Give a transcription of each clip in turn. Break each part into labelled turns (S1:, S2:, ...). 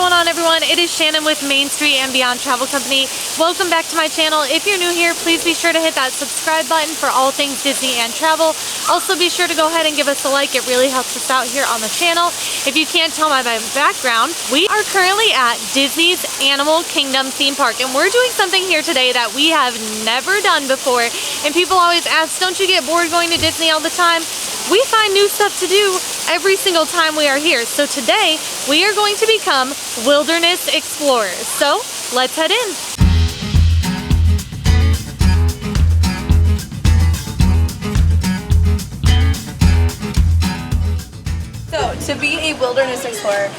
S1: going on, everyone? It is Shannon with Main Street and Beyond Travel Company. Welcome back to my channel. If you're new here, please be sure to hit that subscribe button for all things Disney and travel. Also be sure to go ahead and give us a like. It really helps us out here on the channel. If you can't tell by my background, we are currently at Disney's Animal Kingdom theme park, and we're doing something here today that we have never done before. And people always ask, don't you get bored going to Disney all the time? We find new stuff to do every single time we are here. So today we are going to become wilderness explorers. So let's head in.
S2: So to be a wilderness explorer,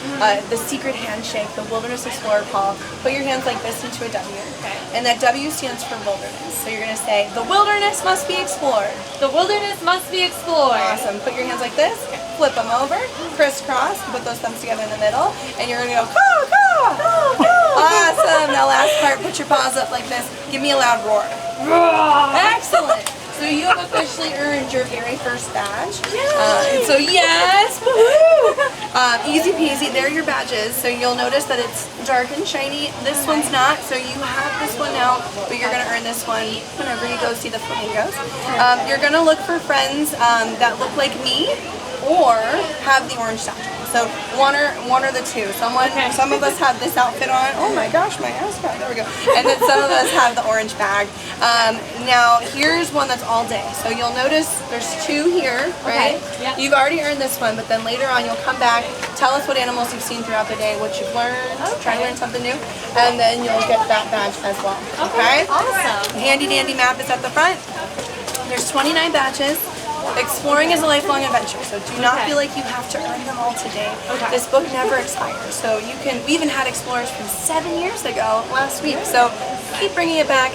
S2: the secret handshake, the wilderness explorer call, put your hands like this into a W. Okay. And that W stands for wilderness. So you're going to say, the wilderness must be explored.
S1: The wilderness must be explored.
S2: Awesome. Put your hands like this, flip them over, crisscross, put those thumbs together in the middle, and you're going to go, caw, caw, caw, caw. Awesome. Now last part, put your paws up like this. Give me a loud roar. Roar. Excellent. So you have officially earned your very first badge. So yes, easy peasy, they're your badges. So you'll notice that it's dark and shiny. This one's not, so you have this one now, but you're gonna earn this one whenever you go see the flamingos. You're gonna look for friends that look like me or have the orange satchel. So one or the two. Some of us have this outfit on. Oh my gosh, my ascot. There we go. And then some of us have the orange bag. Now here's one that's all day. So you'll notice there's two here, right? Okay. Yep. You've already earned this one, but then later on you'll come back, tell us what animals you've seen throughout the day, what you've learned, try to learn something new, and then you'll get that badge as well. Okay?
S1: Awesome.
S2: Handy dandy map is at the front. There's 29 badges. Exploring is a lifelong adventure, so do not feel like you have to earn them all today. This book never expires, so you can. We even had explorers from 7 years ago last week, so keep bringing it back.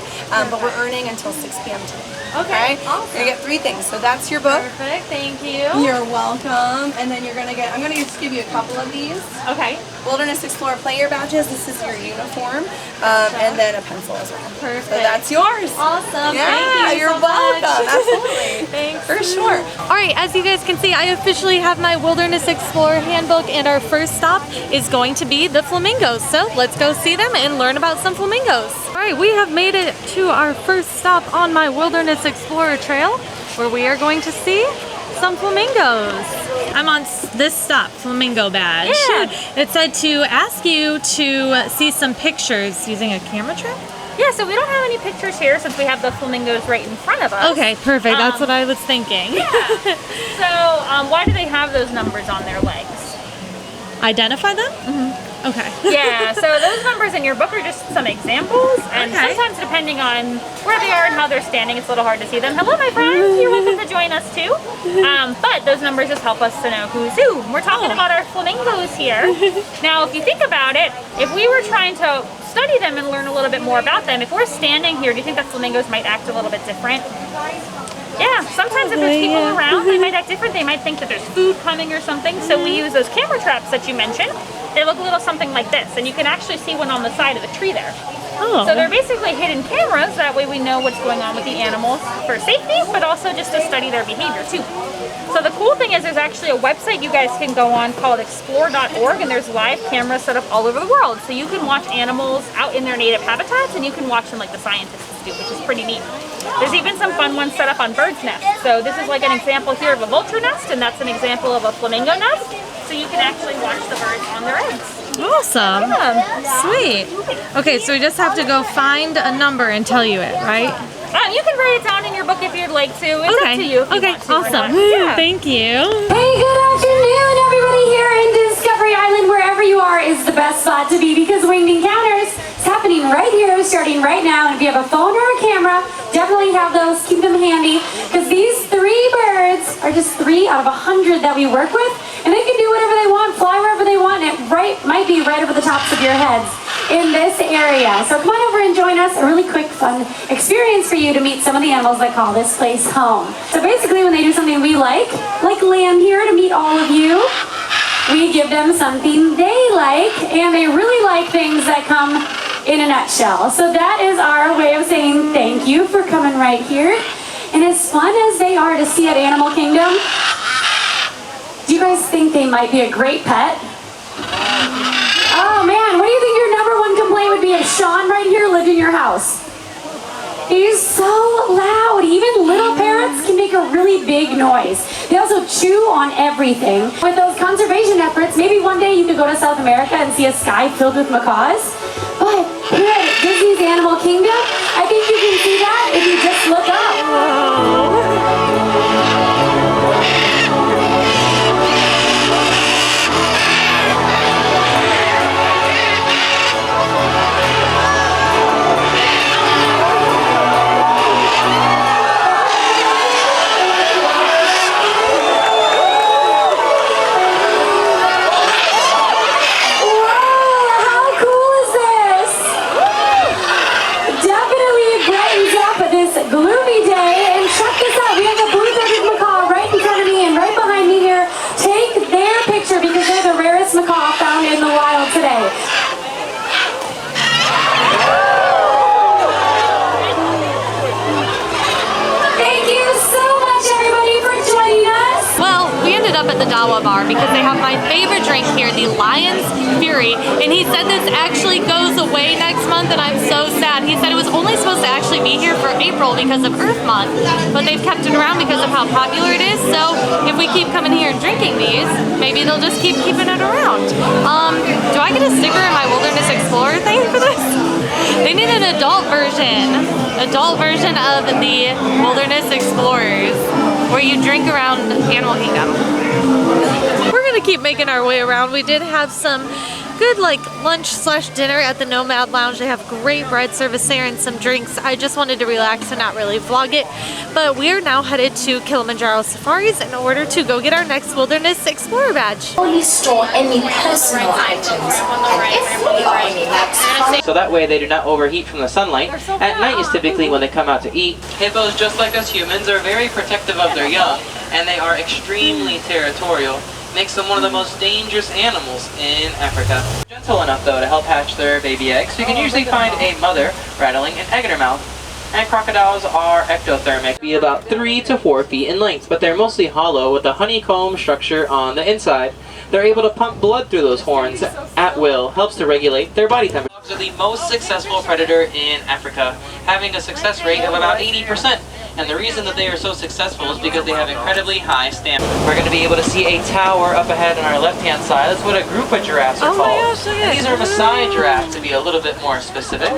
S2: But we're earning until 6 p.m. today. Okay, awesome. You're gonna get 3 things. So that's your book.
S1: Perfect. Thank you.
S2: You're welcome. And then you're gonna get. I'm gonna just give you a couple of these.
S1: Okay.
S2: Wilderness Explorer player badges. This is your uniform, and then a pencil as well.
S1: Perfect.
S2: So that's yours.
S1: Awesome.
S2: Yeah,
S1: Thank you
S2: you're
S1: so
S2: welcome.
S1: much.
S2: Absolutely.
S1: Thanks.
S2: For sure.
S1: All right, as you guys can see, I officially have my Wilderness Explorer handbook, and our first stop is going to be the flamingos. So let's go see them and learn about some flamingos. All right, we have made it to our first stop on my Wilderness Explorer trail, where we are going to see some flamingos. I'm on this stop, flamingo badge. Yeah. It said to ask you to see some pictures using a camera trip.
S3: Yeah, so we don't have any pictures here since we have the flamingos right in front of us.
S1: Okay, perfect. That's what I was thinking.
S3: Yeah. So why do they have those numbers on their legs?
S1: Identify them? Mm-hmm. Okay.
S3: Yeah, so those numbers in your book are just some examples, and sometimes depending on where they are and how they're standing, it's a little hard to see them. Hello, my friends. You're welcome to join us too. But those numbers just help us to know who's who. We're talking about our flamingos here. Now, if you think about it, if we were trying to study them and learn a little bit more about them, if we're standing here, do you think that flamingos might act a little bit different? Yeah, sometimes if there's people around, they might act different. They might think that there's food coming or something. So we use those camera traps that you mentioned. They look a little something like this, and you can actually see one on the side of the tree there. So they're basically hidden cameras. That way we know what's going on with the animals for safety, but also just to study their behavior too. So the cool thing is there's actually a website you guys can go on called explore.org, and there's live cameras set up all over the world. So you can watch animals out in their native habitats, and you can watch them like the scientists do, which is pretty neat. There's even some fun ones set up on birds' nests. So this is like an example here of a vulture nest, and that's an example of a flamingo nest. So you can actually watch the birds on their eggs.
S1: Awesome.
S3: Yeah.
S1: Sweet. Okay, so we just have to go find a number and tell you it, right?
S3: You can write it down in your book if you'd like to. It's up to you if you want to
S1: awesome.
S3: Yeah.
S1: Thank you.
S4: Hey, good afternoon, everybody here in Discovery Island. Wherever you are is the best spot to be, because Winged Encounters is happening right here, starting right now. And if you have a phone or a camera, definitely have those. Keep them handy, because these 3 birds are just 3 out of 100 that we work with, and they can do whatever they want, fly wherever they want, and it might be right over the tops of your heads in this area. So come on over and join us. A really quick, fun experience for you to meet some of the animals that call this place home. So basically, when they do something we like land here to meet all of you, we give them something they like, and they really like things that come in a nutshell. So that is our way of saying thank you for coming right here. And as fun as they are to see at Animal Kingdom, do you guys think they might be a great pet? Oh man, what do you think your number one complaint would be if Sean right here lived in your house? He's so loud. Even little parrots can make a really big noise. They also chew on everything. With those conservation efforts, maybe one day you could go to South America and see a sky filled with macaws. But here at Disney's Animal Kingdom, I think you can see that if you just look up. Gloomy day, and check this out. We have a blue-throated macaw right in front of me and right behind me here. Take their picture because they're the rarest macaw found in the wild today. Thank you so much, everybody, for joining us.
S1: Well, we ended up at the Dawa bar because they have my favorite drink here, the Lion's Fury, and he said this actually goes away next month, and I'm so sad. He said it was only supposed to actually be here for April because of Earth Month, but they've kept it around because of how popular it is. So if we keep coming here and drinking these, maybe they'll just keep keeping it around. Do I get a sticker in my Wilderness Explorer thing for this? They need an adult version of the Wilderness Explorers where you drink around Animal Kingdom. We're gonna keep making our way around. We did have some good lunch/dinner at the Nomad Lounge. They have great bread service there and some drinks. I just wanted to relax and not really vlog it. But we are now headed to Kilimanjaro Safaris in order to go get our next Wilderness Explorer badge.
S5: Only store any personal items, and if we are any maps.
S6: So that way they do not overheat from the sunlight. At night is typically when they come out to eat. Hippos, just like us humans, are very protective of their young, and they are extremely territorial. Makes them one of the most dangerous animals in Africa. Gentle enough though to help hatch their baby eggs. You can usually find a mother rattling an egg in her mouth. And crocodiles are ectothermic, be about 3 to 4 feet in length, but they're mostly hollow with a honeycomb structure on the inside. They're able to pump blood through those horns at will, helps to regulate their body temperature. Dogs are the most successful predator in Africa, having a success rate of about 80%. And the reason that they are so successful is because they have incredibly high stamina. We're going to be able to see a tower up ahead on our left-hand side. That's what a group of giraffes are called.
S1: Gosh, look at
S6: And these are Maasai giraffes, to be a little bit more specific.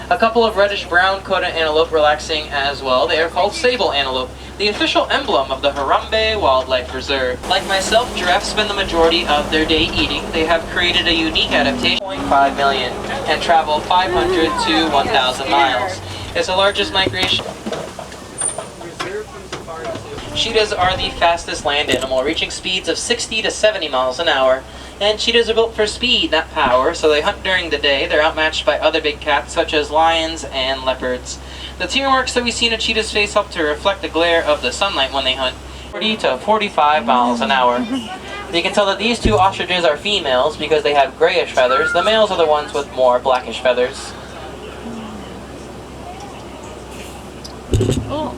S6: A couple of reddish-brown coated antelope relaxing as well. They are called sable antelope, the official emblem of the Harambe Wildlife Reserve. Like myself, giraffes spend the majority of their day eating. They have created a unique adaptation, 0.5 million, and travel 500 to 1,000 miles. It's the largest migration. Cheetahs are the fastest land animal, reaching speeds of 60 to 70 miles an hour. And cheetahs are built for speed, not power, so they hunt during the day. They're outmatched by other big cats such as lions and leopards. The tear marks that we see in a cheetah's face help to reflect the glare of the sunlight when they hunt, 40 to 45 miles an hour. You can tell that these two ostriches are females because they have grayish feathers. The males are the ones with more blackish feathers.
S7: Oh,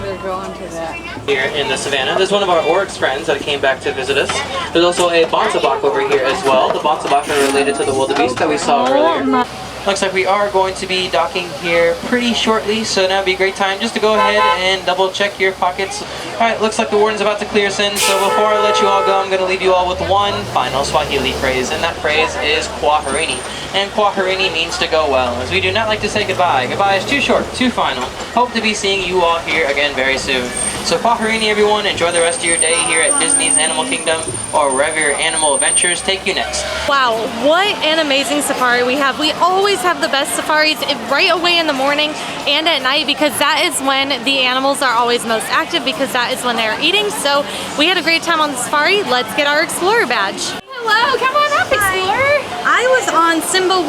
S7: they're going to that.
S6: Here in the savannah. There's one of our oryx friends that came back to visit us. There's also a bontebok over here as well. The bontebok are related to the wildebeest that we saw earlier. Looks like we are going to be docking here pretty shortly, so now would be a great time just to go ahead and double check your pockets. Alright, looks like the warden's about to clear us in, so before I let you all go, I'm going to leave you all with one final Swahili phrase, and that phrase is kwaherini. And kwaherini means to go well, as we do not like to say goodbye. Goodbye is too short, too final. Hope to be seeing you all here again very soon. So kwaherini everyone, enjoy the rest of your day here at Disney's Animal Kingdom, or wherever your animal adventures take you next.
S1: Wow, what an amazing safari we have. We always have the best safaris right away in the morning and at night because that is when the animals are always most active because that is when they're eating. So we had a great time on the safari. Let's get our Explorer badge.
S3: Hello, come on up, Explorer.
S2: I
S1: I was on Simba 1.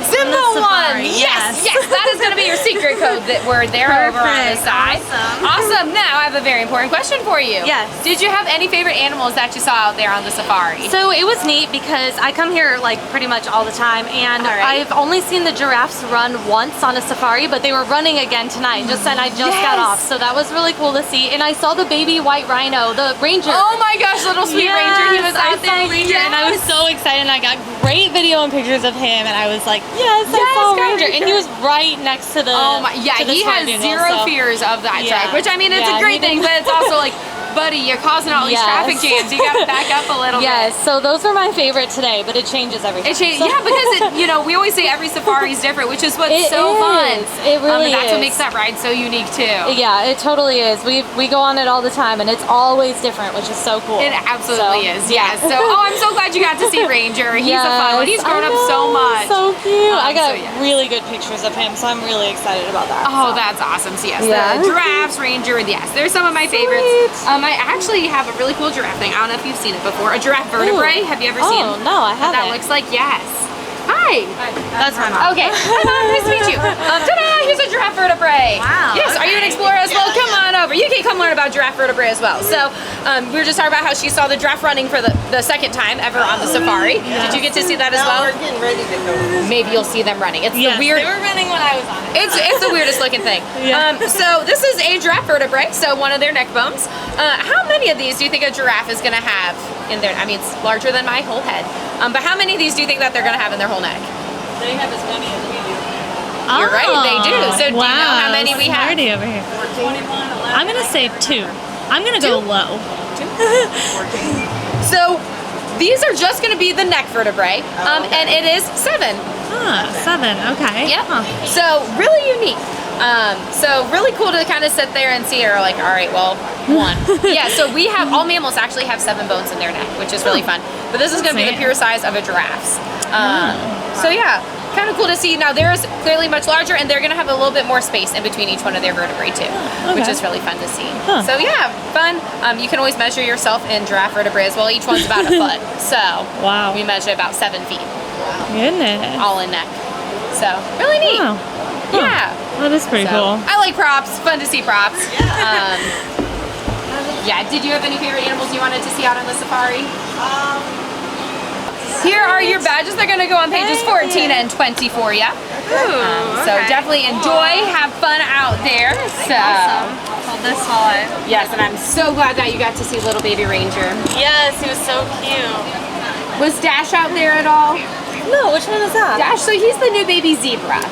S3: Simba 1! Yes, yes, that is going to be your secret code that word there over on the side. Awesome. Now, I have a very important question for you.
S1: Yes.
S3: Did you have any favorite animals that you saw out there on the safari?
S1: So it was neat because I come here like pretty much all the time, and I've only seen the giraffes run once on a safari, but they were running again tonight. And I just got off, so that was really cool to see. And I saw the baby white rhino, the ranger.
S3: Oh my gosh, little sweet ranger! He was out there,
S1: and I was so excited. And I got great video and pictures of him, and I was like, yes, I saw Ranger. And he was right next to the.
S3: Oh my, yeah, he has zero fears of that truck, which I mean, it's a great thing, but it's also like, buddy, you're causing all these traffic jams. You gotta back up a little bit.
S1: Yes, so those were my favorite today, but it changes every time.
S3: Yeah, because you know, we always say every safari is different, which is what's so fun.
S1: It really
S3: is. That's what makes that ride so unique too.
S1: Yeah, it totally is. We go on it all the time, and it's always different, which is so cool.
S3: It absolutely is. Yeah. So, I'm so glad you got to see Ranger. He's a fun one. He's grown up so much.
S1: So cute. I got really good pictures of him, so I'm really excited about that.
S3: Oh, that's awesome. So yes, the giraffes, Ranger, yes, they're some of my favorites. I actually have a really cool giraffe thing. I don't know if you've seen it before. A giraffe vertebrae. Have you ever seen?
S1: Oh, no, I haven't.
S3: That looks like, yes. Hi.
S1: That's my mom.
S3: Okay. Hi, Mom. Nice to meet you. Ta-da! Here's a giraffe vertebrae.
S1: Wow.
S3: Yes. Are you an explorer as well? Come on over. You can come learn about giraffe vertebrae as well. So, we were just talking about how she saw the giraffe running for the second time ever on the safari. Did you get to see that as well?
S2: We're getting ready to go.
S3: Maybe you'll see them running. It's the weird.
S1: They were running when I was on it.
S3: It's the weirdest looking thing. So this is a giraffe vertebrae. So one of their neck bones. How many of these do you think a giraffe is going to have in their? I mean, it's larger than my whole head. But how many of these do you think that they're going to have in their whole neck?
S1: They have as many as we do.
S3: You're right, they do. So do you know how many we have?
S1: Over here. 21, 11. I'm going to say 2. I'm going to go low.
S3: 2? So these are just going to be the neck vertebrae, and it is 7.
S1: 7, okay.
S3: Yeah. So really unique. So really cool to kind of sit there and see her like, all right, well, 1. Yeah, so we have, all mammals actually have 7 bones in their neck, which is really fun. But this is going to be the pure size of a giraffe's. So yeah, kind of cool to see. Now theirs clearly much larger, and they're going to have a little bit more space in between each one of their vertebrae too, which is really fun to see. So yeah, fun. You can always measure yourself in giraffe vertebrae as well. Each one's about a foot. So we measure about 7 feet.
S1: Goodness.
S3: All in neck. So really neat. Yeah.
S1: That is pretty cool.
S3: I like props. Fun to see props. Yeah. Did you have any favorite animals you wanted to see out on the safari? Here are your badges. They're going to go on pages 14 and 20 for you. So definitely enjoy, have fun out there. So
S1: Hold this while
S3: yes, and I'm so glad that you got to see little baby Ranger.
S1: Yes, he was so cute.
S3: Was Dash out there at all?
S1: No, which one is that?
S3: Dash, so he's the new baby zebra.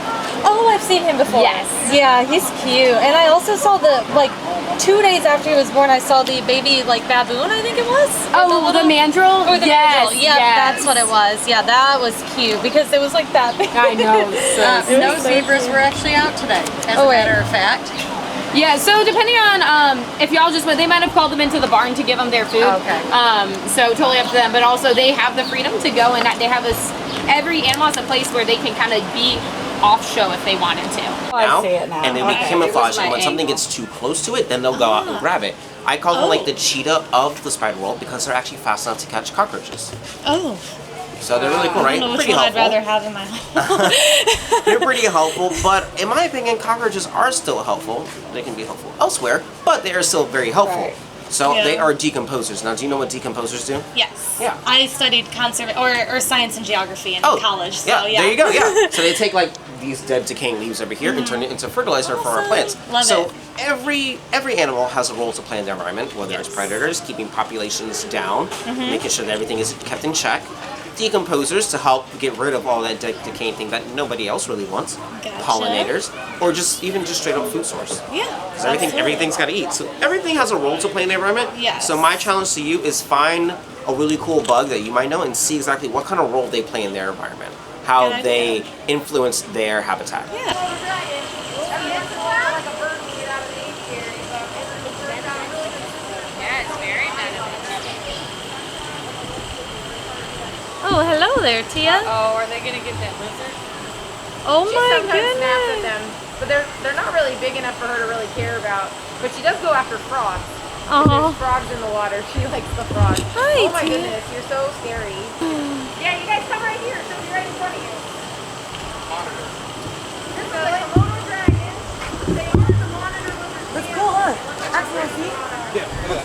S1: Oh, I've seen him before.
S3: Yes.
S1: Yeah, he's cute. And I also saw the, like, 2 days after he was born, I saw the baby, like, baboon, I think it was.
S3: Oh, the mandrill?
S1: Or the mandrill. Yeah, that's what it was. Yeah, that was cute because it was like that big.
S3: I know.
S7: No zebras were actually out today, as a matter of fact.
S3: Yeah, so depending on if y'all just went, they might have called them into the barn to give them their food.
S7: Okay.
S3: So totally up to them. But also they have the freedom to go, and they have this. Every animal has a place where they can kind of be off show if they wanted to.
S8: Now, and then we camouflage, and when something gets too close to it, then they'll go out and grab it. I call them like the cheetah of the spider world because they're actually fast enough to catch cockroaches.
S1: Oh.
S8: So they're really cool, right?
S1: I don't know
S8: Pretty
S1: which one
S8: helpful.
S1: I'd rather have in my home.
S8: They're pretty helpful, but in my opinion, cockroaches are still helpful. They can be helpful elsewhere, but they are still very helpful.
S7: Right.
S8: So they are decomposers. Now, do you know what decomposers do?
S1: Yes.
S8: Yeah.
S1: I studied or science and geography in college. So yeah.
S8: There you go. Yeah. So they take like these dead decaying leaves over here and turn it into fertilizer for our plants.
S1: Love
S8: so
S1: it.
S8: every animal has a role to play in the environment, whether it's predators, keeping populations down, making sure that everything is kept in check. Decomposers to help get rid of all that decaying thing that nobody else really wants.
S1: Gotcha.
S8: Pollinators, or just straight up food source.
S1: Yeah.
S8: Because everything's got to eat. So everything has a role to play in the environment.
S1: Yes.
S8: So my challenge to you is find a really cool bug that you might know and see exactly what kind of role they play in their environment, how they influence their habitat.
S1: Oh, hello there, Tia.
S3: Oh, are they gonna get that lizard?
S1: Oh
S3: She
S1: my
S3: sometimes snaps at
S1: goodness.
S3: them, but they're not really big enough for her to really care about. But she does go after frogs.
S1: Oh.
S3: There's frogs in the water. She likes the frogs.
S1: Hi,
S3: oh my
S1: Tia.
S3: goodness, you're so scary. Yeah, you guys come right here. She'll be right in front of you. This is a Komodo dragon. They are the monitor lizard.
S2: That's cool, huh? Excellent, see?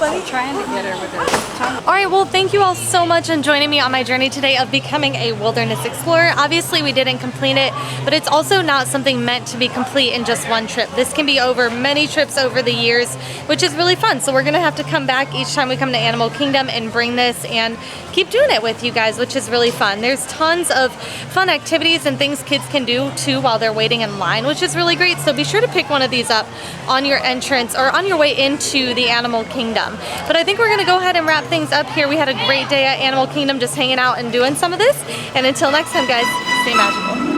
S7: I'm trying to get her with her tongue.
S1: All right, well, thank you all so much for joining me on my journey today of becoming a wilderness explorer. Obviously, we didn't complete it, but it's also not something meant to be complete in just one trip. This can be over many trips over the years, which is really fun. So we're gonna have to come back each time we come to Animal Kingdom and bring this and keep doing it with you guys, which is really fun. There's tons of fun activities and things kids can do too while they're waiting in line, which is really great. So be sure to pick one of these up on your entrance or on your way into the Animal Kingdom. But I think we're gonna go ahead and wrap things up here. We had a great day at Animal Kingdom just hanging out and doing some of this. And until next time, guys, stay magical.